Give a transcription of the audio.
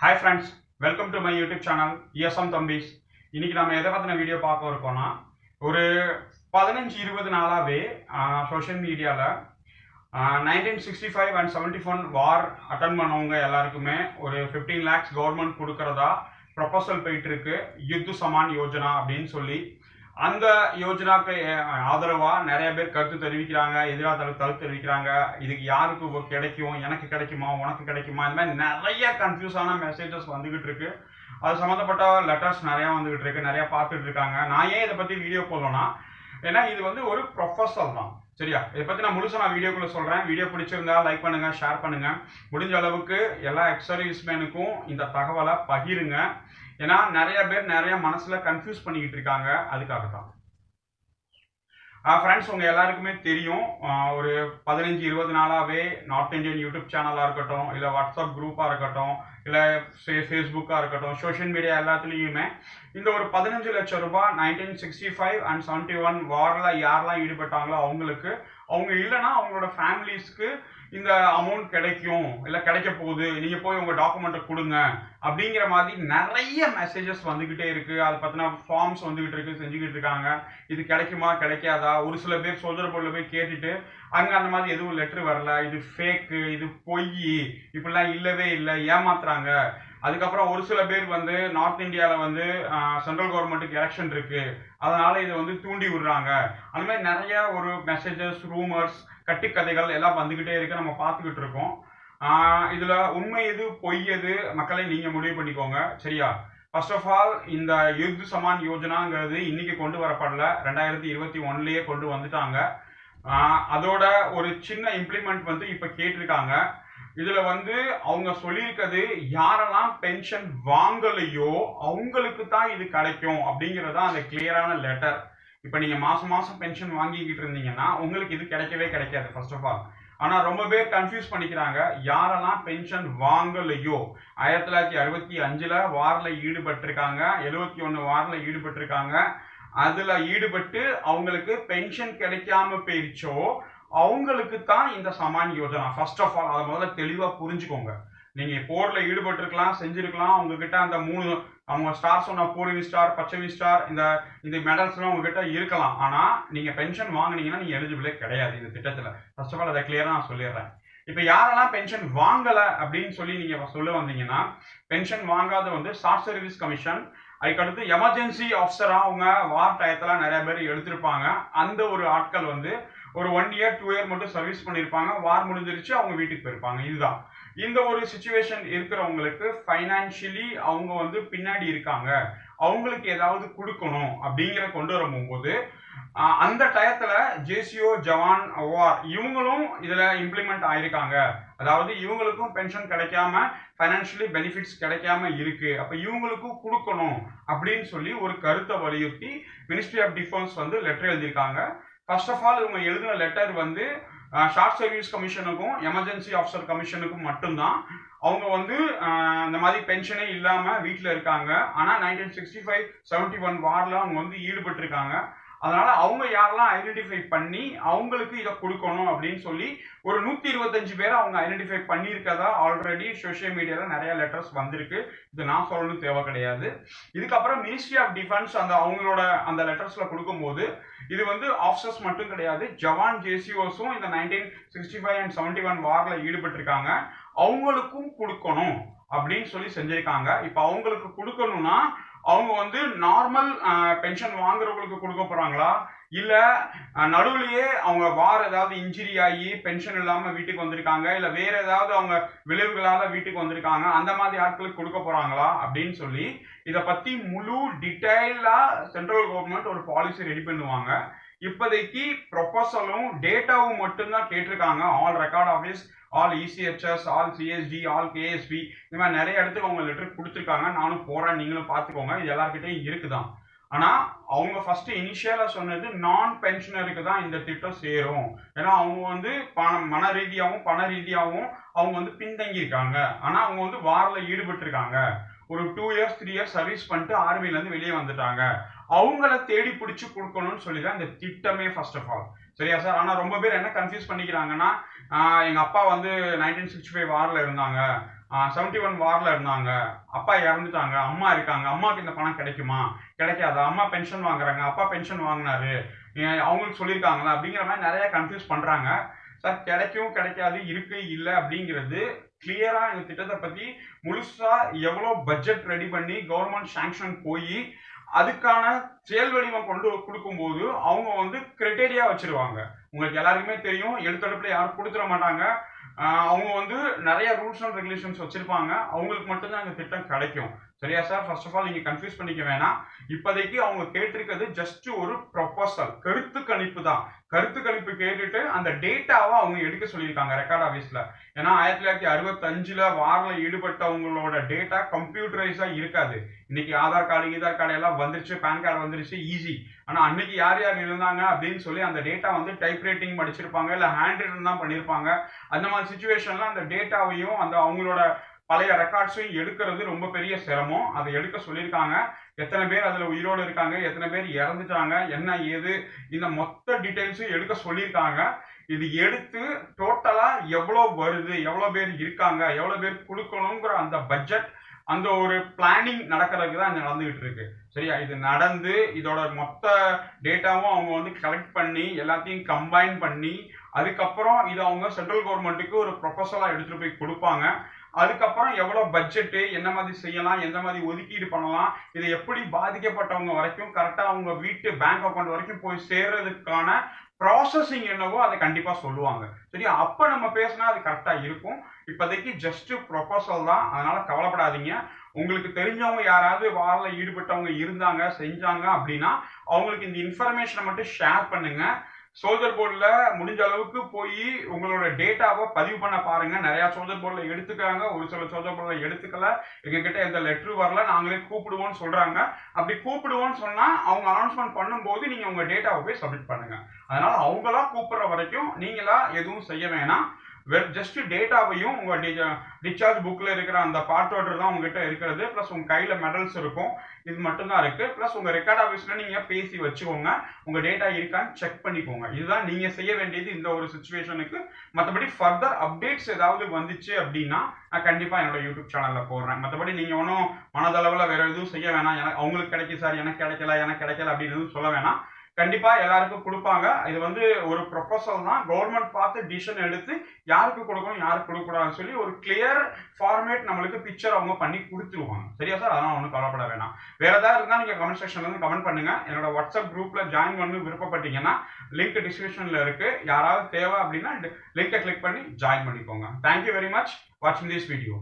Hi friends, welcome to my YouTube channel ESM Thambis. இன்னைக்கு நம்ம எதை பத்தின வீடியோ பார்க்க இருக்கோம்னா ஒரு 15-20 நாளாவே சோஷியல் மீடியால 1965 and 71 வார் அட்டன் பண்ணவங்க எல்லாருக்குமே ஒரு 15 lakhs கவர்மெண்ட் கொடுக்கறதா ப்ரொபோசல் போயிட்டு இருக்கு. யுத்து சமான் யோஜனா அப்படின்னு சொல்லி அந்த யோஜனாக்கு ஆதரவா நிறைய பேர் கருத்து தெரிவிக்கிறாங்க, எதிராக கருத்து தெரிவிக்கிறாங்க. இதுக்கு யாருக்கு கிடைக்கும், எனக்கு கிடைக்குமா, உனக்கு கிடைக்குமா, இந்த மாதிரி நிறைய கன்ஃபியூஸான மெசேஜஸ் வந்துகிட்டு இருக்கு. அது சம்மந்தப்பட்ட லெட்டர்ஸ் நிறைய வந்துகிட்டு இருக்கு, நிறைய பார்த்துட்டு இருக்காங்க. நான் ஏன் இதை பத்தி வீடியோ போடணும்னா, ஏன்னா இது வந்து ஒரு ப்ரொஃபஸல் தான், சரியா? இதை பத்தி நான் முழுசா வீடியோக்குள்ள சொல்றேன். வீடியோ பிடிச்சிருந்தா லைக் பண்ணுங்க, ஷேர் பண்ணுங்க. முடிஞ்ச அளவுக்கு எல்லா எக்ஸர்வீஸ்மேனுக்கும் இந்த தகவலை பகிருங்க. ஏன்னா நிறைய பேர் நிறைய மனசுல கன்ஃபியூஸ் பண்ணிக்கிட்டு இருக்காங்க. அதுக்காக தான் ஃப்ரெண்ட்ஸ், உங்க எல்லாருக்குமே தெரியும், ஒரு 15-20 நாளாவே நார்த் இந்தியன் யூடியூப் சேனலா இருக்கட்டும், இல்லை வாட்ஸ்அப் குரூப்பா இருக்கட்டும், இல்லை ஃபேஸ்புக்கா இருக்கட்டும், சோஷியல் மீடியா எல்லாத்துலேயுமே இந்த ஒரு 15 லட்சம் ரூபாய் 1965 and 71 வார்ல யாரெல்லாம் ஈடுபட்டாங்களோ அவங்களுக்கு, அவங்க இல்லைன்னா அவங்களோட ஃபேமிலிஸ்க்கு இந்த அமௌண்ட் கிடைக்கும், இல்லை கிடைக்க போகுது, நீங்க போய் உங்க டாக்குமெண்ட்டை கொடுங்க அப்படிங்கிற மாதிரி நிறைய மெசேஜஸ் வந்துகிட்டே இருக்கு. அதை பத்தின ஃபார்ம்ஸ் வந்துகிட்டு இருக்கு, செஞ்சுக்கிட்டு இருக்காங்க. இது கிடைக்குமா கிடைக்காதா? ஒரு சில பேர் சோல்ஜர் போர்டில் போய் கேட்டுட்டு அங்க அந்த மாதிரி எதுவும் லெட்டர் வரல, இது ஃபேக்கு, இது பொய், இப்படிலாம் இல்லவே இல்லை, ஏமாத்துறாங்க. அதுக்கப்புறம் ஒரு சில பேர் வந்து நார்த் இந்தியாவில் வந்து சென்ட்ரல் கவர்மெண்ட்டுக்கு எலெக்ஷன் இருக்கு, அதனால இதை வந்து தூண்டி விடுறாங்க. அந்த மாதிரி நிறைய ஒரு மெசேஜஸ், ரூமர்ஸ், கட்டுக்கதைகள் எல்லாம் வந்துகிட்டே இருக்கு, நம்ம பார்த்துக்கிட்டு இருக்கோம். இதுல உண்மை எது பொய் எது மக்களை நீங்க முடிவு பண்ணிக்கோங்க, சரியா? ஃபர்ஸ்ட் ஆஃப் ஆல், இந்த யுத் சமான் யோஜனாங்கிறது இன்னைக்கு கொண்டு வரப்படல, 2021லயே கொண்டு வந்துட்டாங்க. அதோட ஒரு சின்ன இம்ப்ளிமெண்ட் வந்து இப்ப கேட்டிருக்காங்க. இதுல வந்து அவங்க சொல்லியிருக்கிறது, யாரெல்லாம் பென்ஷன் வாங்கலையோ அவங்களுக்கு தான் இது கிடைக்கும் அப்படிங்கறதா அந்த கிளியரான லெட்டர். இப்ப நீங்க மாசம் மாசம் பென்ஷன் வாங்கிக்கிட்டு இருந்தீங்கன்னா உங்களுக்கு இது கிடைக்கவே கிடைக்காது ஃபர்ஸ்ட் ஆஃப் ஆல். ஆனா ரொம்ப பேர் கன்ஃபியூஸ் பண்ணிக்கிறாங்க. யாரெல்லாம் பென்ஷன் வாங்கலையோ, 1965 வார்ல ஈடுபட்டிருக்காங்க, 71 வார்ல ஈடுபட்டிருக்காங்க, அதுல ஈடுபட்டு அவங்களுக்கு பென்ஷன் கிடைக்காம போயிருச்சோ அவங்களுக்கு தான் இந்த Zaman Yojana. First of all அதை முதல்ல தெளிவா புரிஞ்சுக்கோங்க. நீங்க போர்ல ஈடுபட்டிருக்கலாம், செஞ்சிருக்கலாம், உங்ககிட்ட அந்த 3 அவங்க ஸ்டார் சொன்ன போர்வி ஸ்டார், பச்சவி ஸ்டார், இந்த மெடல்ஸ் எல்லாம் உங்ககிட்ட இருக்கலாம். ஆனா நீங்க பென்ஷன் வாங்கினீங்கன்னா நீங்க எலிஜிபிளே கிடையாது இந்த திட்டத்துல. ஃபர்ஸ்ட் ஆஃப் ஆல் அதை கிளியரா நான் சொல்லிடுறேன். இப்ப யாரெல்லாம் பென்ஷன் வாங்கல அப்படின்னு சொல்லி நீங்க சொல்ல வந்தீங்கன்னா, பென்ஷன் வாங்காத வந்து ஷார்ட் சர்வீஸ் கமிஷன், அதுக்கடுத்து எமர்ஜென்சி ஆஃபீஸரா அவங்க வார் டயத்துல நிறைய பேர் எடுத்திருப்பாங்க. அந்த ஒரு ஆட்கள் வந்து ஒரு 1 year 2 year மட்டும் சர்வீஸ் பண்ணிருப்பாங்க, வார் முடிஞ்சிருச்சு, அவங்க வீட்டுக்கு போயிருப்பாங்க. இதுதான் இந்த ஒரு சிச்சுவேஷன் இருக்கிறவங்களுக்கு ஃபைனான்சியலி அவங்க வந்து பின்னாடி இருக்காங்க, அவங்களுக்கு ஏதாவது கொடுக்கணும் அப்படிங்கிற கொண்டு வரும்போது அந்த டயத்துல ஜேசிஓ ஜவான் ஓஆர் இவங்களும் இதுல இம்ப்ளிமெண்ட் ஆயிருக்காங்க. அதாவது இவங்களுக்கும் பென்ஷன் கிடைக்காம ஃபைனான்சியலி பெனிஃபிட்ஸ் கிடைக்காம இருக்கு, அப்ப இவங்களுக்கும் கொடுக்கணும் அப்படின்னு சொல்லி ஒரு கருத்தை வலியுறுத்தி மினிஸ்ட்ரி ஆஃப் டிஃபென்ஸ் வந்து லெட்டர் எழுதியிருக்காங்க. ஃபர்ஸ்ட் ஆஃப் ஆல் இவங்க எழுதின லெட்டர் வந்து ஷார்ட் சர்வீஸ் கமிஷனுக்கும் எமர்ஜென்சி ஆஃபீஸர் கமிஷனுக்கும் மட்டும்தான். அவங்க வந்து இந்த மாதிரி பென்ஷனே இல்லாம வீட்டில் இருக்காங்க. ஆனா 1965-71 வார்ல அவங்க வந்து ஈடுபட்டிருக்காங்க. அதனால அவங்க யாரெல்லாம் ஐடென்டிஃபை பண்ணி அவங்களுக்கு இதை கொடுக்கணும் அப்படின்னு சொல்லி ஒரு 125 பேரை அவங்க ஐடென்டிஃபை பண்ணியிருக்கதா ஆல்ரெடி சோஷியல் மீடியால நிறைய லெட்டர்ஸ் வந்திருக்கு. இது நான் சொல்லணும் தேவை கிடையாது. இதுக்கப்புறம் மினிஸ்ட்ரி ஆஃப் டிஃபென்ஸ் அவங்களோட அந்த லெட்டர்ஸ்ல கொடுக்கும்போது இது வந்து ஆஃபீஸர்ஸ் மட்டும் கிடையாது, ஜவான் ஜேசிஓஸும் இந்த 1965 and 71 வார்ல ஈடுபட்டிருக்காங்க, அவங்களுக்கும் கொடுக்கணும் அப்படின்னு சொல்லி செஞ்சிருக்காங்க. இப்ப அவங்களுக்கு கொடுக்கணும்னா அவங்க வந்து நார்மல் பென்ஷன் வாங்குறவங்களுக்கு கொடுக்க போறாங்களா, இல்ல நடுவுலயே அவங்க வார் ஏதாவது இன்ஜுரி ஆகி பென்ஷன் இல்லாம வீட்டுக்கு வந்திருக்காங்க, இல்ல வேற ஏதாவது அவங்க விளைவுகளால வீட்டுக்கு வந்திருக்காங்க, அந்த மாதிரி ஆட்களுக்கு கொடுக்க போறாங்களா அப்படின்னு சொல்லி இத பத்தி முழு டீடைலா சென்ட்ரல் கவர்மெண்ட் ஒரு பாலிசி ரெடி பண்ணுவாங்க. இப்போதைக்கு ப்ரொபோசலும் டேட்டாவும் மட்டும்தான் கேட்டிருக்காங்க. All record office, all ECHS, all CST, all KSP, இந்த மாதிரி நிறைய இடத்துக்கு அவங்க லெட்டர் கொடுத்துருக்காங்க. நானும் போறேன், நீங்களும் பார்த்துக்கோங்க, இது எல்லார்கிட்டையும் இருக்குதான். ஆனா அவங்க ஃபர்ஸ்ட் இனிஷியலா சொன்னது நான் பென்ஷனருக்கு தான் இந்த திட்டம் சேரும், ஏன்னா அவங்க வந்து மன ரீதியாகவும் பண ரீதியாகவும் அவங்க வந்து பின்தங்கி இருக்காங்க. ஆனா அவங்க வந்து வார்ல ஈடுபட்டு இருக்காங்க, ஒரு 2 years 3 years சர்வீஸ் பண்ணிட்டு ஆர்மில இருந்து வெளியே வந்துட்டாங்க, அவங்கள தேடி பிடிச்சு கொடுக்கணும்னு சொல்லிதான் இந்த திட்டமே ஃபர்ஸ்ட் ஆஃப் ஆல். சரியா சார்? ஆனா ரொம்ப பேர் என்ன கன்ஃபியூஸ் பண்ணிக்கிறாங்கன்னா, எங்க அப்பா வந்து 1965 வார்ல இருந்தாங்க, 71 வார்ல இருந்தாங்க, அப்பா இறந்துட்டாங்க, அம்மா இருக்காங்க, அம்மாவுக்கு இந்த பணம் கிடைக்குமா கிடைக்காதா, அம்மா பென்ஷன் வாங்குறாங்க, அப்பா பென்ஷன் வாங்கினாரு, அவங்களுக்கு சொல்லியிருக்காங்களா அப்படிங்கிற மாதிரி நிறைய கன்ஃபியூஸ் பண்றாங்க. சார் கிடைக்கும் கிடைக்காது இருக்கு இல்லை அப்படிங்கிறது கிளியரா இந்த திட்டத்தை பத்தி முழுசா எவ்வளோ பட்ஜெட் ரெடி பண்ணி கவர்மெண்ட் சாங்ஷன் போய் அதுக்கான செயல் வடிவம் கொண்டு கொடுக்கும்போது அவங்க வந்து கிரைட்டேரியா வச்சிருவாங்க. உங்களுக்கு எல்லாருக்குமே தெரியும், எடுத்தடுப்புல யாரும் கொடுத்துட மாட்டாங்க. அவங்க வந்து நிறைய ரூல்ஸ் அண்ட் ரெகுலேஷன்ஸ் வச்சிருப்பாங்க. அவங்களுக்கு மட்டும்தான் இந்த திட்டம் கிடைக்கும். சரியா சார்? ஃபர்ஸ்ட் ஆஃப் ஆல் நீங்க கன்ஃபியூஸ் பண்ணிக்க வேணாம். இப்போதைக்கு அவங்க கேட்டிருக்கிறது ஜஸ்ட் ஒரு ப்ரொபோசல், கருத்து கணிப்பு தான். கருத்து கணிப்பு கேட்டுட்டு அந்த டேட்டாவை அவங்க எடுக்க சொல்லியிருக்காங்க ரெக்கார்ட் ஆஃபீஸ்ல. ஏன்னா 1965ல வார்ல ஈடுபட்டவங்களோட டேட்டா கம்ப்யூட்டரைஸா இருக்காது. இன்னைக்கு ஆதார் கார்டு எல்லாம் வந்துருச்சு, பேன் கார்டு வந்துருச்சு, ஈஸி. ஆனா அன்னைக்கு யார் யார் இருந்தாங்க அப்படின்னு சொல்லி அந்த டேட்டா வந்து டைப் ரைட்டிங் படிச்சிருப்பாங்க, இல்ல ஹேண்ட் ரிட்டன் தான் பண்ணியிருப்பாங்க. அந்த மாதிரி சுச்சுவேஷன்ல அந்த டேட்டாவையும் அந்த அவங்களோட பழைய ரெக்கார்ட்ஸையும் எடுக்கிறது ரொம்ப பெரிய சிரமம். அதை எடுக்க சொல்லியிருக்காங்க. எத்தனை பேர் அதுல உயிரோடு இருக்காங்க, எத்தனை பேர் இறந்துட்டாங்க, என்ன ஏது, இந்த மொத்த டீடைல்ஸும் எடுக்க சொல்லியிருக்காங்க. இது எடுத்து டோட்டலா எவ்வளவு வருது, எவ்வளவு பேர் இருக்காங்க, எவ்வளவு பேர் கொடுக்கணுங்கிற அந்த பட்ஜெட், அந்த ஒரு பிளானிங் நடக்கிறதுக்கு தான் நடந்துகிட்டு இருக்கு. சரியா? இது நடந்து இதோட மொத்த டேட்டாவும் அவங்க வந்து கலெக்ட் பண்ணி எல்லாத்தையும் கம்பைன் பண்ணி அதுக்கப்புறம் இது அவங்க சென்ட்ரல் கவர்மெண்ட்டுக்கு ஒரு ப்ரொபோசலா எடுத்துட்டு போய் கொடுப்பாங்க. அதுக்கப்புறம் எவ்வளவு பட்ஜெட்டு, என்ன மாதிரி செய்யலாம், எந்த மாதிரி ஒதுக்கீடு பண்ணலாம், இதை எப்படி பாதிக்கப்பட்டவங்க வரைக்கும் கரெக்டா அவங்க வீட்டு பேங்க் அக்கௌண்ட் வரைக்கும் போய் சேர்றதுக்கான ப்ராசஸிங் என்னவோ அதை கண்டிப்பா சொல்லுவாங்க. சரியா? அப்ப நம்ம பேசினா அது கரெக்டா இருக்கும். இப்போதைக்கு ஜஸ்ட் ப்ரொபோசல் தான், அதனால கவலைப்படாதீங்க. உங்களுக்கு தெரிஞ்சவங்க யாராவது வார்ல ஈடுபட்டவங்க இருந்தாங்க, செஞ்சாங்க அப்படின்னா அவங்களுக்கு இந்த இன்ஃபர்மேஷனை மட்டும் ஷேர் பண்ணுங்க. சோல்ஜர் போர்டில் முடிஞ்ச அளவுக்கு போய் உங்களோட டேட்டாவை பதிவு பண்ண பாருங்க. நிறைய சோல்ஜர் போர்டில் எடுத்துக்கிறாங்க, ஒரு சில சோல்ஜர் போர்டில் எடுத்துக்கல. எங்ககிட்ட எந்த லெட்டர் வரல, நாங்களே கூப்பிடுவோம்னு சொல்றாங்க. அப்படி கூப்பிடுவோம்னு சொன்னா அவங்க அனௌன்ஸ்மெண்ட் பண்ணும்போது நீங்க உங்க டேட்டாவை போய் சப்மிட் பண்ணுங்க. அதனால அவங்களா கூப்பிடுற வரைக்கும் நீங்களா எதுவும் செய்ய வேணாம். ஜஸ்ட் டேட்டாவையும் உங்க டிஸ்சார்ஜ் புக்ல இருக்கிற அந்த பார்ட் ஆர்டர் தான் உங்ககிட்ட இருக்கிறது, பிளஸ் உங்க கையில மெடல்ஸ் இருக்கும், இது மட்டும் தான் இருக்கு. பிளஸ் உங்க ரெக்கார்ட் ஆஃபீஸ்ல நீங்க பேசி வச்சுக்கோங்க, உங்க டேட்டா இருக்கான்னு செக் பண்ணிக்கோங்க. இதுதான் நீங்க செய்ய வேண்டியது இந்த ஒரு சுச்சுவேஷனுக்கு. மற்றபடி ஃபர்தர் அப்டேட்ஸ் ஏதாவது வந்துச்சு அப்படின்னா நான் கண்டிப்பா என்னோட யூடியூப் சேனல்ல போடுறேன். மற்றபடி நீங்க ஒன்றும் மனதளவில் வேற எதுவும் செய்ய வேணாம். எனக்கு அவங்களுக்கு கிடைக்கும் சார், எனக்கு கிடைக்கல அப்படின்னு எதுவும் சொல்ல வேணாம். கண்டிப்பா எல்லாருக்கும் கொடுப்பாங்க. இது வந்து ஒரு ப்ரொபோசல் தான். கவர்மெண்ட் பார்த்து டிசிஷன் எடுத்து யாருக்கு கொடுக்கணும், யாருக்கு கொடுக்கக்கூடாதுன்னு சொல்லி ஒரு கிளியர் ஃபார்மேட் நம்மளுக்கு பிக்சர் அவங்க பண்ணி கொடுத்துருவாங்க. சரியா சார்? அதெல்லாம் ஒன்றும் கவலைப்பட வேணாம். வேற ஏதாவது இருந்தால் நீங்க கமெண்ட் செக்ஷன்ல இருந்து கமெண்ட் பண்ணுங்க. என்னோட வாட்ஸ்அப் குரூப்ல ஜாயின் பண்ணி விருப்பப்பட்டீங்கன்னா லிங்க் டிஸ்கிரிப்ஷன்ல இருக்கு. யாராவது தேவை அப்படின்னா லிங்கை கிளிக் பண்ணி ஜாயின் பண்ணிக்கோங்க. தேங்க்யூ வெரி மச் வாட்சிங் திஸ் வீடியோ.